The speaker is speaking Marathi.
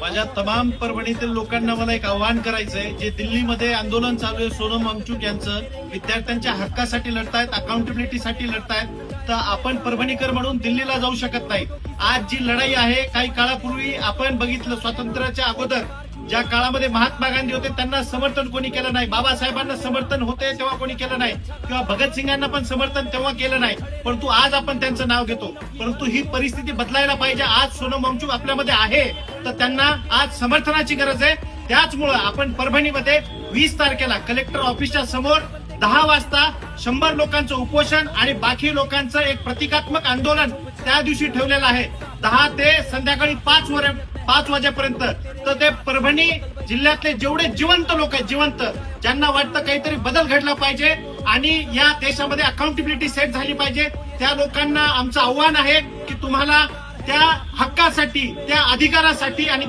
माझ्या तमाम परभणीतील लोकांना मला एक आवाहन करायचंय, जे दिल्लीमध्ये आंदोलन चालू आहे सोनम वांगचुक यांचं, विद्यार्थ्यांच्या हक्कासाठी लढतायत, अकाउंटेबिलिटीसाठी लढतायत, तर आपण परभणीकर म्हणून दिल्लीला जाऊ शकत नाही. आज जी लढाई आहे, काही काळापूर्वी आपण बघितलं, स्वातंत्र्याच्या अगोदर ज्या काळामध्ये महात्मा गांधी होते त्यांना समर्थन कोणी केलं नाही, बाबासाहेबांना समर्थन होते तेव्हा कोणी केलं नाही, किंवा भगतसिंगांना पण समर्थन तेव्हा केलं नाही, परंतु आज आपण त्यांचं नाव घेतो. परंतु ही परिस्थिती बदलायला पाहिजे. आज सोनम वांगचुक आपल्यामध्ये आहे तर त्यांना आज समर्थनाची गरज आहे. त्याचमुळे आपण परभणीमध्ये 20 तारखेला कलेक्टर ऑफिसच्या समोर 10 वाजता 100 लोकांचं उपोषण आणि बाकी लोकांचं एक प्रतिकात्मक आंदोलन त्या दिवशी ठेवलेलं आहे, 10 ते संध्याकाळी 5 वाजेपर्यंत. तर ते परभणी जिल्ह्यातले जेवढे जिवंत लोक आहेत, जिवंत, ज्यांना वाटतं काहीतरी बदल घडला पाहिजे आणि या देशामध्ये अकाउंटेबिलिटी सेट झाली पाहिजे, त्या लोकांना आमचं आव्हान आहे की तुम्हाला त्या हक्कासाठी, त्या अधिकारासाठी आणि